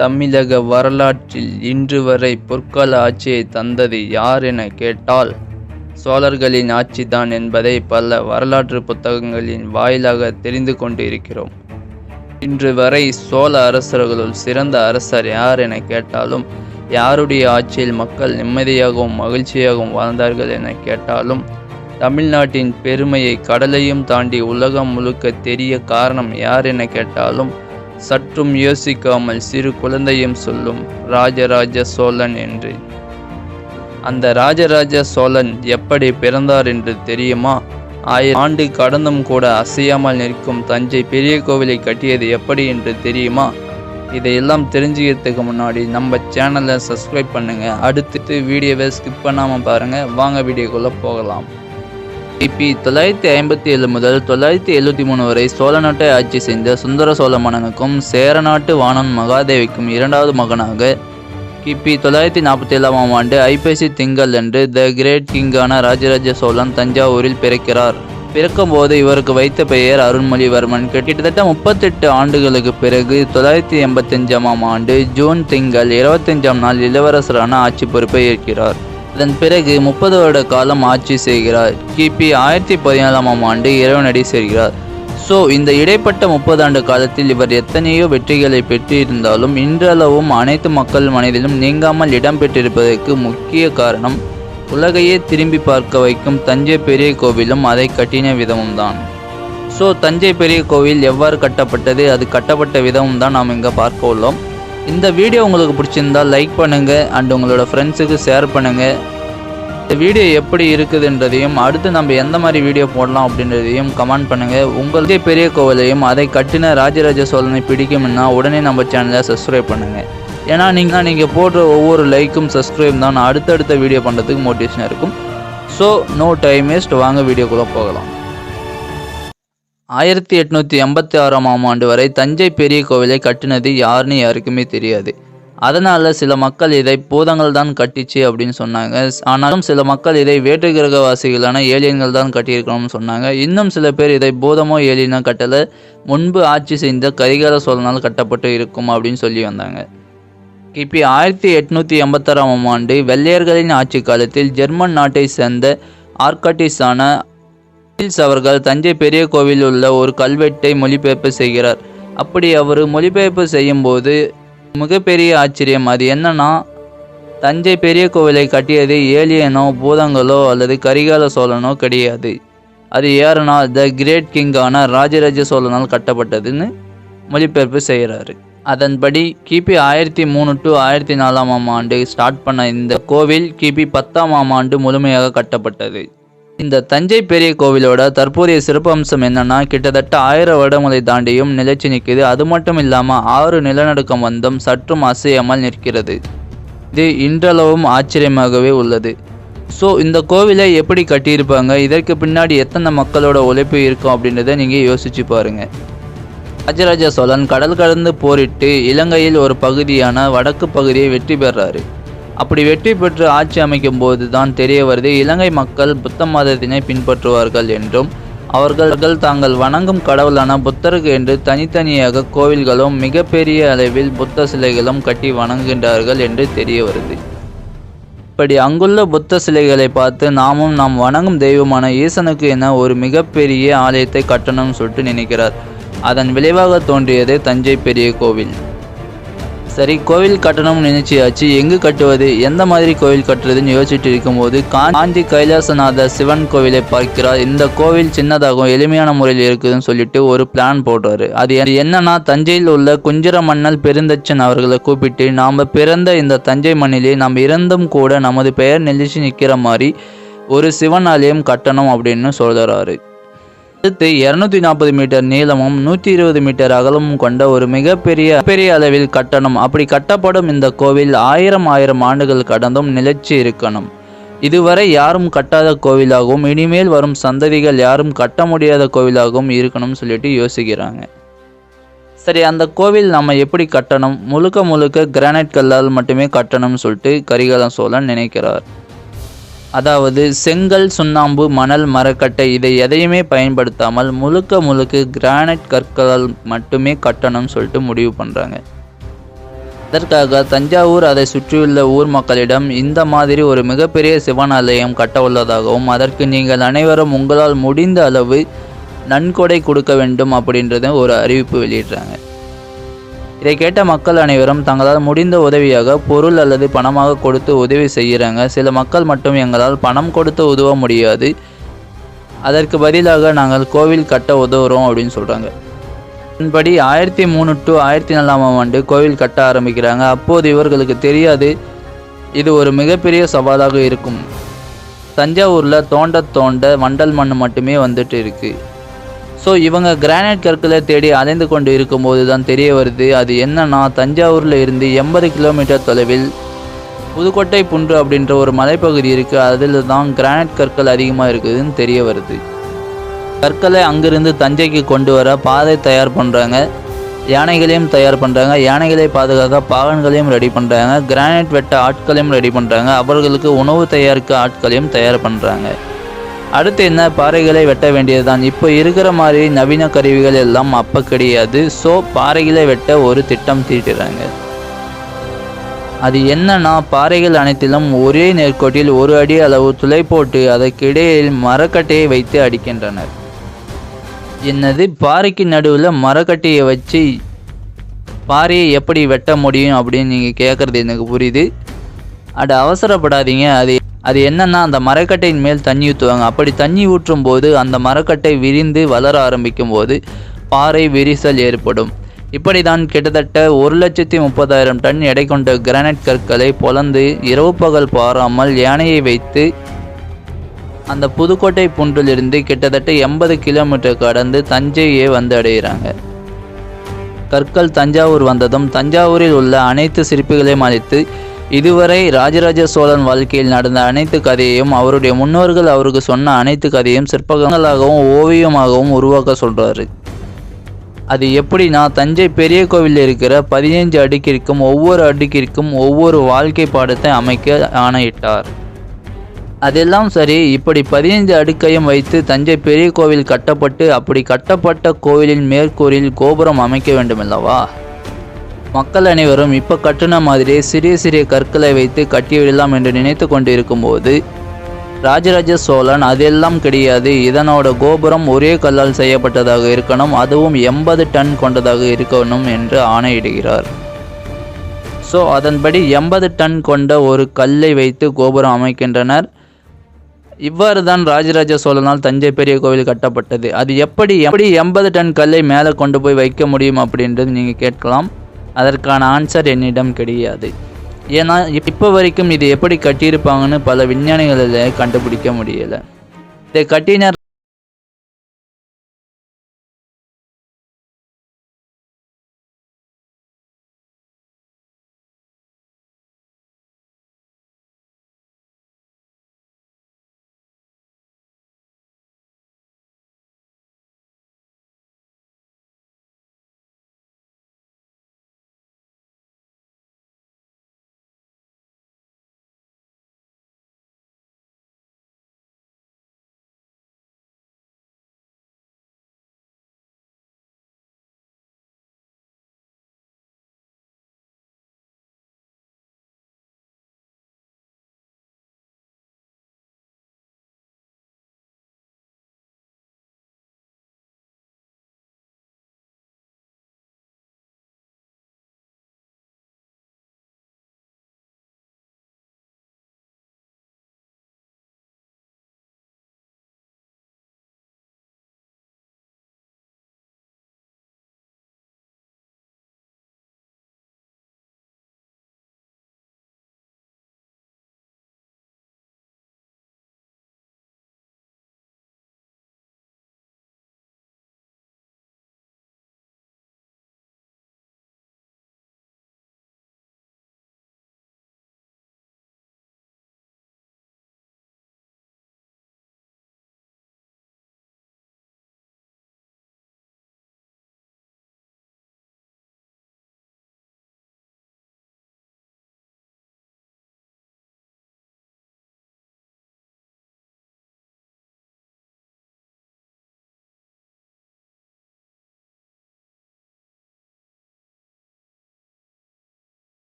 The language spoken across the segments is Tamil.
தமிழக வரலாற்றில் இன்று வரை பொற்கால ஆட்சியை தந்தது யார் என கேட்டால் சோழர்களின் ஆட்சிதான் என்பதை பல வரலாற்று புத்தகங்களின் வாயிலாக தெரிந்து கொண்டு இருக்கிறோம். இன்று வரை சோழ அரசர்களுள் சிறந்த அரசர் யார் என கேட்டாலும், யாருடைய ஆட்சியில் மக்கள் நிம்மதியாகவும் மகிழ்ச்சியாகவும் வாழ்ந்தார்கள் என கேட்டாலும், தமிழ்நாட்டின் பெருமையை கடலையும் தாண்டி உலகம் முழுக்க தெரிய காரணம் யார் என கேட்டாலும், சற்றும் யோசிக்காமல் சிறு குழந்தையும் சொல்லும் ராஜராஜ சோழன் என்று. அந்த ராஜராஜ சோழன் எப்படி பிறந்தார் என்று தெரியுமா? 1000 ஆண்டு கடந்தும் கூட அசையாமல் நிற்கும் தஞ்சை பெரிய கோவிலை கட்டியது எப்படி என்று தெரியுமா? இதையெல்லாம் தெரிஞ்சுக்கிறதுக்கு முன்னாடி நம்ம சேனலை சப்ஸ்கிரைப் பண்ணுங்க. அடுத்து வீடியோவை ஸ்கிப் பண்ணாமல் பாருங்க. வாங்க வீடியோக்குள்ள போகலாம். கிபி 957 முதல் 973 வரை சோழ நாட்டை ஆட்சி செய்த சுந்தர சோழ மன்னனுக்கும் சேரநாட்டு வாணன் மகாதேவிக்கும் இரண்டாவது மகனாக கிபி 947ஆம் ஆண்டு ஐப்பசி திங்கள் அன்று த கிரேட் கிங்கான ராஜராஜ சோழன் தஞ்சாவூரில் பிறக்கிறார். பிறக்கும்போது இவருக்கு வைத்த பெயர் அருண்மொழிவர்மன். கிட்டத்தட்ட 38 ஆண்டுகளுக்கு பிறகு 985ஆம் ஆண்டு ஜூன் திங்கள் 25ஆம் நாள் இளவரசரான ஆட்சி பொறுப்பை ஏற்கிறார். அதன் பிறகு 30 வருட காலம் ஆட்சி செய்கிறார். கிபி 1014ஆம் ஆண்டு இறைவனடி சேர்கிறார். இந்த இடைப்பட்ட 30 ஆண்டு காலத்தில் இவர் எத்தனையோ வெற்றிகளை பெற்றிருந்தாலும் இன்றளவும் அனைத்து மக்கள் மனதிலும் நீங்காமல் இடம் பெற்றிருப்பதற்கு முக்கிய காரணம் உலகையே திரும்பி பார்க்க வைக்கும் தஞ்சை பெரிய கோவிலும் அதை கட்டின விதமும் தான். தஞ்சை பெரிய கோவில் எவ்வாறு கட்டப்பட்டது, அது கட்டப்பட்ட விதமும் தான் நாம் இங்கே பார்க்க உள்ளோம். இந்த வீடியோ உங்களுக்கு பிடிச்சிருந்தால் லைக் பண்ணுங்கள் அண்ட் உங்களோட ஃப்ரெண்ட்ஸுக்கு ஷேர் பண்ணுங்கள். இந்த வீடியோ எப்படி இருக்குதுன்றதையும் அடுத்து நம்ம எந்த மாதிரி வீடியோ போடலாம் அப்படின்றதையும் கமெண்ட் பண்ணுங்கள். உங்களுடைய பெரிய கோவிலையும் அதை கட்டின ராஜராஜ சோழனை பிடிக்கும்னா உடனே நம்ம சேனலை சப்ஸ்கிரைப் பண்ணுங்கள். ஏன்னா நீங்கள் போடுற ஒவ்வொரு லைக்கும் சப்ஸ்கிரைப் தான் அடுத்தடுத்த வீடியோ பண்ணுறதுக்கு மோட்டிவேஷனாக இருக்கும். நோ டைம் வேஸ்ட், வாங்க வீடியோக்குள்ளே போகலாம். 1886ஆம் ஆண்டு வரை தஞ்சை பெரிய கோவிலை கட்டினது யாருன்னு யாருக்குமே தெரியாது. அதனால் சில மக்கள் இதை பூதங்கள் தான் கட்டிச்சு அப்படின்னு சொன்னாங்க. ஆனாலும் சில மக்கள் இதை வேற்று கிரகவாசிகளான ஏலியன்கள் தான் கட்டியிருக்கணும்னு சொன்னாங்க. இன்னும் சில பேர் இதை பூதமோ ஏலியனோ கட்டலை, முன்பு ஆட்சி செய்த கரிகால சோழனால் கட்டப்பட்டு இருக்கும் அப்படின்னு சொல்லி வந்தாங்க. கிபி 1886ஆம் ஆண்டு வெள்ளையர்களின் ஆட்சி காலத்தில் ஜெர்மன் நாட்டை சேர்ந்த ஆர்காட்டிஸான அவர்கள் தஞ்சை பெரிய கோவிலில் உள்ள ஒரு கல்வெட்டை மொழிபெயர்ப்பு செய்கிறார். அப்படி அவர் மொழிபெயர்ப்பு செய்யும் போது மிகப்பெரிய ஆச்சரியம். அது என்னன்னா, தஞ்சை பெரிய கோவிலை கட்டியது ஏலியனோ பூதங்களோ அல்லது கரிகால சோழனோ கிடையாது. அது யாருன்னா த கிரேட் கிங்கான ராஜராஜ சோழனால் கட்டப்பட்டதுன்னு மொழிபெயர்ப்பு செய்கிறாரு. அதன்படி கிபி 1003 to 1004ஆம் ஆண்டு ஸ்டார்ட் பண்ண இந்த கோவில் கிபி 10ஆம் ஆண்டு முழுமையாக கட்டப்பட்டது. இந்த தஞ்சை பெரிய கோவிலோட தற்போதைய சிறப்பு அம்சம் என்னன்னா, கிட்டத்தட்ட 1000 வருடங்களை தாண்டியும் நிலைச்சு நிற்குது. அது மட்டும் இல்லாமல் 6 நிலநடுக்கம் வந்தும் சற்றும் அசையாமல் நிற்கிறது. இது இன்றளவும் ஆச்சரியமாகவே உள்ளது. இந்த கோவிலை எப்படி கட்டியிருப்பாங்க, இதற்கு பின்னாடி எத்தனை மக்களோட உழைப்பு இருக்கும் அப்படின்றத நீங்கள் யோசிச்சு பாருங்க. ராஜராஜ சோழன் கடல் கடந்து போரிட்டு இலங்கையில் ஒரு பகுதியான வடக்கு பகுதியை வெற்றி பெறாரு. அப்படி வெற்றி பெற்று ஆட்சி அமைக்கும் போது தான் தெரிய வருது இலங்கை மக்கள் புத்த மதத்தினை பின்பற்றுவார்கள் என்றும், அவர்கள் தாங்கள் வணங்கும் கடவுளான புத்தருக்கு என்று தனித்தனியாக கோவில்களும் மிகப்பெரிய அளவில் புத்த சிலைகளும் கட்டி வணங்குகின்றார்கள் என்று தெரிய வருது. இப்படி அங்குள்ள புத்த சிலைகளை பார்த்து நாம் வணங்கும் தெய்வமான ஈசனுக்கு என ஒரு மிகப்பெரிய ஆலயத்தை கட்டணும்னு சொல்லிட்டு நினைக்கிறார். அதன் விளைவாக தோன்றியது தஞ்சை பெரிய கோவில். சரி, கோவில் கட்டணும்னு நினைச்சியாச்சு, எங்கு கட்டுவது, எந்த மாதிரி கோவில் கட்டுறதுன்னு யோசிச்சுட்டு இருக்கும்போது காஞ்சி கைலாசநாத சிவன் கோவிலை பார்க்கிறார். இந்த கோவில் சின்னதாகவும் எளிமையான முறையில் இருக்குதுன்னு சொல்லிட்டு ஒரு பிளான் போடுறாரு. அது என்னன்னா, தஞ்சையில் உள்ள குஞ்சர மன்னல் பெருந்தச்சன் அவர்களை கூப்பிட்டு நாம் பிறந்த இந்த தஞ்சை மண்ணிலே நாம் இறந்தும் கூட நமது பெயர் நெல்லிச்சு நிற்கிற மாதிரி ஒரு சிவன் ஆலயம் கட்டணும் அப்படின்னு சொல்கிறாரு. அடுத்து 240 மீட்டர் நீளமும் 120 மீட்டர் அகலமும் கொண்ட ஒரு மிகப்பெரிய அளவில் கட்டணம். அப்படி கட்டப்படும் இந்த கோவில் 1000 ஆண்டுகள் கடந்தும் நிலைச்சு இருக்கணும். இதுவரை யாரும் கட்டாத கோவிலாகவும் இனிமேல் வரும் சந்ததிகள் யாரும் கட்ட முடியாத கோவிலாகவும் இருக்கணும்னு சொல்லிட்டு யோசிக்கிறாங்க. சரி, அந்த கோவில் நம்ம எப்படி கட்டணும், முழுக்க கிரானைட் கல்லால் மட்டுமே கட்டணும்னு சொல்லிட்டு கரிகால சோழன் நினைக்கிறார். அதாவது செங்கல், சுண்ணாம்பு, மணல், மரக்கட்டை இதை எதையுமே பயன்படுத்தாமல் முழுக்க கிரானைட் கற்களால் மட்டுமே கட்டணும்னு சொல்லிட்டு முடிவு பண்ணுறாங்க. அதற்காக தஞ்சாவூர் அதை சுற்றியுள்ள ஊர் மக்களிடம் இந்த மாதிரி ஒரு மிகப்பெரிய சிவன் ஆலயம் கட்ட உள்ளதாகவும் அதற்கு நீங்கள் அனைவரும் உங்களால் முடிந்த அளவு நன்கொடை கொடுக்க வேண்டும் அப்படின்றத ஒரு அறிவிப்பு வெளியிடுறாங்க. இதை கேட்ட மக்கள் அனைவரும் தங்களால் முடிந்த உதவியாக பொருள் அல்லது பணமாக கொடுத்து உதவி செய்கிறாங்க. சில மக்கள் மட்டும் எங்களால் பணம் கொடுத்து உதவ முடியாது, அதற்கு பதிலாக நாங்கள் கோவில் கட்ட உதவுறோம் அப்படின்னு சொல்கிறாங்க. இதன்படி 1003 to 1004 ஆண்டு கோவில் கட்ட ஆரம்பிக்கிறாங்க. அப்போது இவர்களுக்கு தெரியாது இது ஒரு மிகப்பெரிய சவாலாக இருக்கும். தஞ்சாவூரில் தோண்ட தோண்ட வண்டல் மண் மட்டுமே வந்துட்டு இருக்கு. ஸோ இவங்க கிரானைட் கற்களை தேடி அலைந்து கொண்டு இருக்கும்போது தான் தெரிய வருது அது என்னன்னா, தஞ்சாவூரில் இருந்து 80 கிலோமீட்டர் தொலைவில் புதுக்கோட்டை புன்று அப்படின்ற ஒரு மலைப்பகுதி இருக்குது. அதில் தான் கிரானைட் கற்கள் அதிகமாக இருக்குதுன்னு தெரிய வருது. கற்களை அங்கிருந்து தஞ்சைக்கு கொண்டு வர பாதை தயார் பண்ணுறாங்க, யானைகளையும் தயார் பண்ணுறாங்க, யானைகளை பாதுகாக்க பாகன்களையும் ரெடி பண்ணுறாங்க, கிரானைட் வெட்ட ஆட்களையும் ரெடி பண்ணுறாங்க, அவர்களுக்கு உணவு தயாரிக்க ஆட்களையும் தயார் பண்ணுறாங்க. அடுத்து என்ன, பாறைகளை வெட்ட வேண்டியதுதான். இப்போ இருக்கிற மாதிரி நவீன கருவிகள் எல்லாம் அப்போ கிடையாது. ஸோ பாறைகளை வெட்ட ஒரு திட்டம் தீட்டுறாங்க. அது என்னன்னா, பாறைகள் அனைத்திலும் ஒரே நேர்கோட்டில் 1 அடி அளவு துளை போட்டு அதற்கிடையில் மரக்கட்டையை வைத்து அடிக்கின்றனர். என்னது, பாறைக்கு நடுவில் மரக்கட்டையை வச்சு பாறையை எப்படி வெட்ட முடியும் அப்படின்னு நீங்கள் கேட்குறது எனக்கு புரியுது. அவசரப்படாதீங்க. அது என்னன்னா, அந்த மரக்கட்டையின் மேல் தண்ணி ஊற்றுவாங்க. அப்படி தண்ணி ஊற்றும் போது அந்த மரக்கட்டை விரிந்து வளர ஆரம்பிக்கும் போது பாறை விரிசல் ஏற்படும். இப்படி தான் கிட்டத்தட்ட 1,30,000 டன் எடை கொண்ட கிரானைட் கற்களை பொளந்து இரவு பகல் பாராமல் யானையை வைத்து அந்த புதுக்கோட்டை புன்றிலிருந்து கிட்டத்தட்ட 80 கிலோமீட்டர் கடந்து தஞ்சையே வந்து அடைகிறாங்க. கற்கள் தஞ்சாவூர் வந்ததும் தஞ்சாவூரில் உள்ள அனைத்து சிற்பிகளையும் அழைத்து இதுவரை ராஜராஜ சோழன் வாழ்க்கையில் நடந்த அனைத்து கதையையும் அவருடைய முன்னோர்கள் அவருக்கு சொன்ன அனைத்து கதையும் சிற்பங்களாகவும் ஓவியமாகவும் உருவாக்க சொல்கிறாரு. அது எப்படின்னா, தஞ்சை பெரிய கோவிலில் இருக்கிற 15 அடுக்கிற்கும் ஒவ்வொரு அடுக்கிற்கும் ஒவ்வொரு வாழ்க்கை பாடத்தை அமைக்க ஆணையிட்டார். அதெல்லாம் சரி, இப்படி 15 அடுக்கையும் வைத்து தஞ்சை பெரிய கோவில் கட்டப்பட்டு அப்படி கட்டப்பட்ட கோவிலின் மேற்கூரில் கோபுரம் அமைக்க வேண்டுமல்லவா? மக்கள் அனைவரும் இப்போ கட்டின மாதிரியே சிறிய சிறிய கற்களை வைத்து கட்டிவிடலாம் என்று நினைத்து கொண்டு இருக்கும்போது ராஜராஜ சோழன் அதெல்லாம் கிடையாது, இதனோட கோபுரம் ஒரே கல்லால் செய்யப்பட்டதாக இருக்கணும், அதுவும் 80 டன் கொண்டதாக இருக்கணும் என்று ஆணையிடுகிறார். ஸோ அதன்படி 80 டன் கொண்ட ஒரு கல்லை வைத்து கோபுரம் அமைக்கின்றனர். இவ்வாறு தான் ராஜராஜ சோழனால் தஞ்சை பெரிய கோவில் கட்டப்பட்டது. அது எப்படி 80 டன் கல்லை மேலே கொண்டு போய் வைக்க முடியும் அப்படின்றது நீங்கள் கேட்கலாம். அதற்கான ஆன்சர் என்னிடம் கிடையாது. ஏன்னா இப்போ வரைக்கும் இது எப்படி கட்டியிருப்பாங்கன்னு பல விஞ்ஞானிகளால் கண்டுபிடிக்க முடியலை. இதை கட்டினர்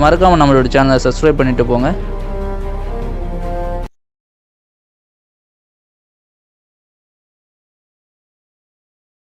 மறக்காமல் நம்மளோட சேனலை சப்ஸ்கிரைப் பண்ணிட்டு போங்க.